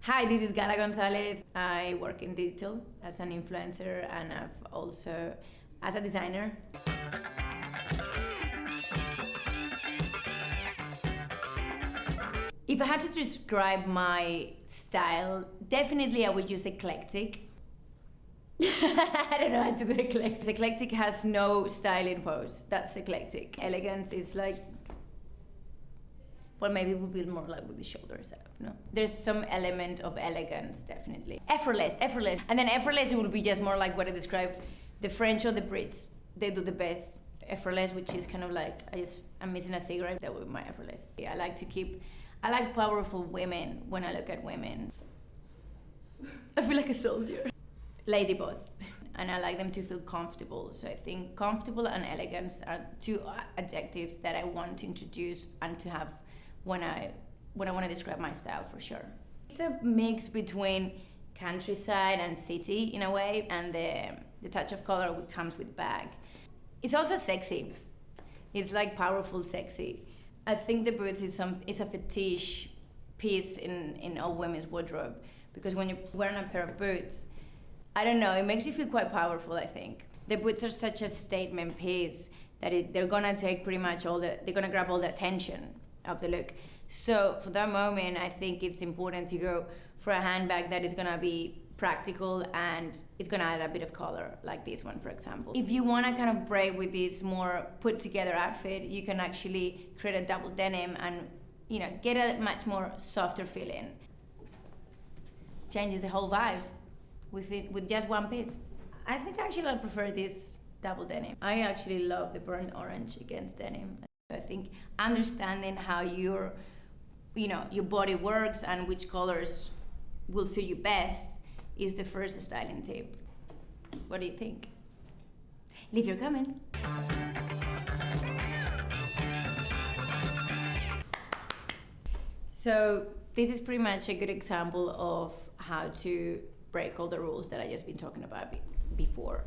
Hi, this is Gala Gonzalez. I work in digital as an influencer and I've also as a designer. If I had to describe my style, definitely I would use eclectic. I don't know how to do eclectic. Eclectic has no styling pose. That's eclectic. Elegance is like, well, maybe it would be more like with the shoulders up, no? There's some element of elegance, definitely. Effortless. And then effortless, it would be just more like what I described. The French or the Brits, they do the best effortless, which is kind of like, I'm missing a cigarette, that would be my effortless. Yeah, I like powerful women when I look at women. I feel like a soldier. Lady boss. And I like them to feel comfortable. So I think comfortable and elegance are two adjectives that I want to introduce and to have when I want to describe my style, for sure. It's a mix between countryside and city in a way, and the touch of color which comes with bag. It's also sexy. It's like powerful sexy. I think the boots is a fetish piece in all women's wardrobe, because when you're wearing a pair of boots, I don't know, it makes you feel quite powerful, I think. The boots are such a statement piece that they're gonna take pretty much they're gonna grab all the attention of the look. So for that moment, I think it's important to go for a handbag that is gonna be practical and it's gonna add a bit of color, like this one, for example. If you wanna kind of break with this more put together outfit, you can actually create a double denim and, you know, get a much more softer feeling. Changes the whole vibe with just one piece. I think actually I prefer this double denim. I actually love the burnt orange against denim. I think understanding how your body works and which colors will suit you best is the first styling tip. What do you think? Leave your comments. So this is pretty much a good example of how to break all the rules that I just been talking about before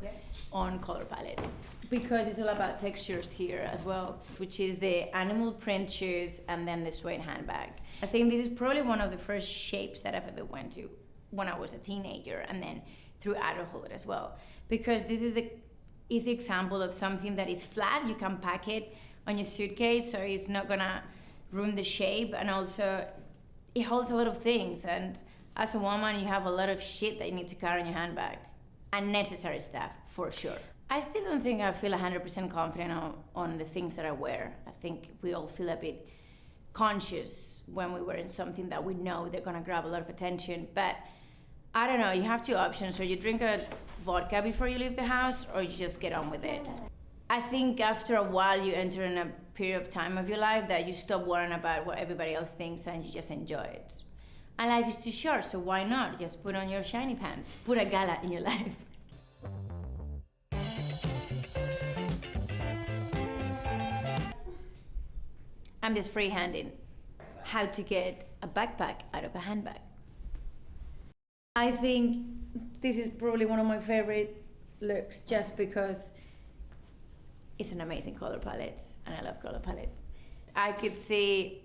on color palettes, because it's all about textures here as well, which is the animal print shoes and then the suede handbag. I think this is probably one of the first shapes that I've ever went to when I was a teenager and then through adulthood as well, because this is a easy example of something that is flat. You can pack it on your suitcase, so it's not gonna ruin the shape, and also it holds a lot of things, and as a woman you have a lot of shit that you need to carry in your handbag. Unnecessary stuff, for sure. I still don't think I feel 100% confident on the things that I wear. I think we all feel a bit conscious when we wear something that we know they're gonna grab a lot of attention, but I don't know, you have two options. Or you drink a vodka before you leave the house, or you just get on with it. I think after a while you enter in a period of time of your life that you stop worrying about what everybody else thinks and you just enjoy it. And life is too short, so why not? Just put on your shiny pants. Put a gala in your life. I'm just freehanding how to get a backpack out of a handbag. I think this is probably one of my favorite looks, just because it's an amazing color palette and I love color palettes. I could see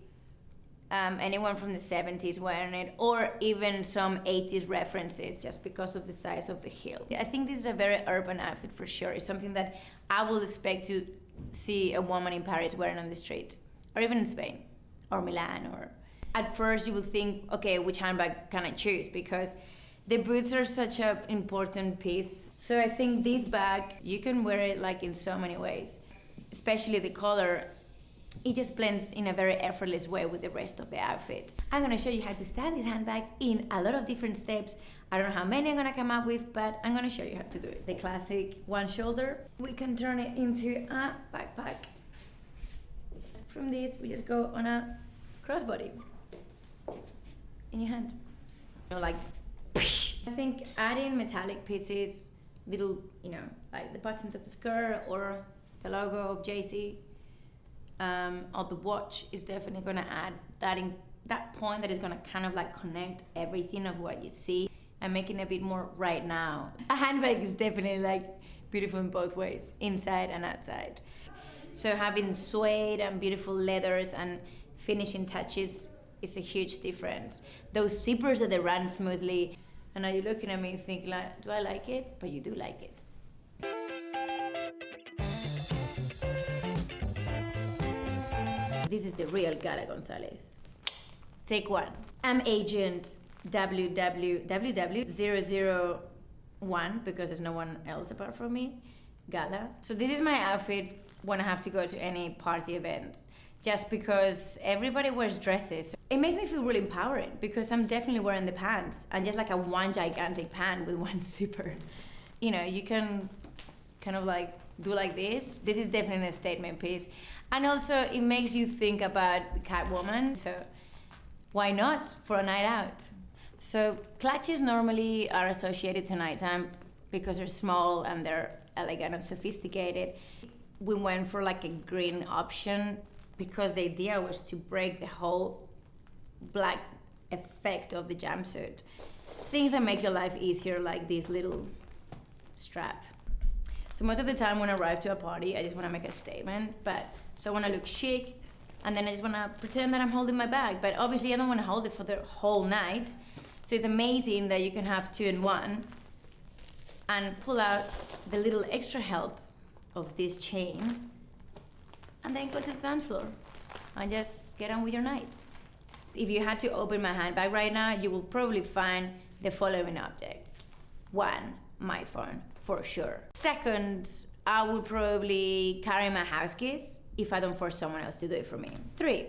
anyone from the 70s wearing it, or even some 80s references, just because of the size of the heel. I think this is a very urban outfit for sure. It's something that I will expect to see a woman in Paris wearing on the street, or even in Spain, or Milan. Or at first you will think, okay, which handbag can I choose? Because the boots are such an important piece. So I think this bag, you can wear it like in so many ways, especially the color. It just blends in a very effortless way with the rest of the outfit. I'm gonna show you how to style these handbags in a lot of different steps. I don't know how many I'm gonna come up with, but I'm gonna show you how to do it. The classic one shoulder, we can turn it into a backpack. From this, we just go on a crossbody in your hand. You know, like, I think adding metallic pieces, little, you know, like the buttons of the skirt or the logo of Jay-Z, or the watch, is definitely gonna add that point that is gonna kind of like connect everything of what you see and making it a bit more right now. A handbag is definitely like beautiful in both ways, inside and outside. So having suede and beautiful leathers and finishing touches is a huge difference. Those zippers that they run smoothly, and now you're looking at me and think like, do I like it? But you do like it. This is the real Gala Gonzalez. Take one. I'm agent WWWW001 because there's no one else apart from me. Gala. So this is my outfit when I have to go to any party events, just because everybody wears dresses. It makes me feel really empowering because I'm definitely wearing the pants and just like a one gigantic pant with one zipper. You know, you can kind of like do like this. This is definitely a statement piece. And also it makes you think about Catwoman. So why not for a night out? So clutches normally are associated to nighttime because they're small and they're elegant and sophisticated. We went for like a green option because the idea was to break the whole black effect of the jumpsuit. Things that make your life easier, like this little strap. So most of the time when I arrive to a party, I just want to make a statement, so I want to look chic, and then I just want to pretend that I'm holding my bag, but obviously I don't want to hold it for the whole night. So it's amazing that you can have 2 in 1 and pull out the little extra help of this chain and then go to the dance floor and just get on with your night. If you had to open my handbag right now, you will probably find the following objects. 1, my phone, for sure. 2nd, I would probably carry my house keys if I don't force someone else to do it for me. 3,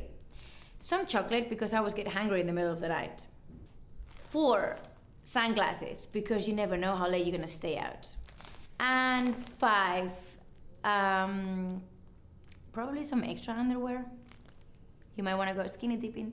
some chocolate because I always get hungry in the middle of the night. 4, sunglasses because you never know how late you're gonna stay out. And 5, probably some extra underwear. You might wanna go skinny dipping.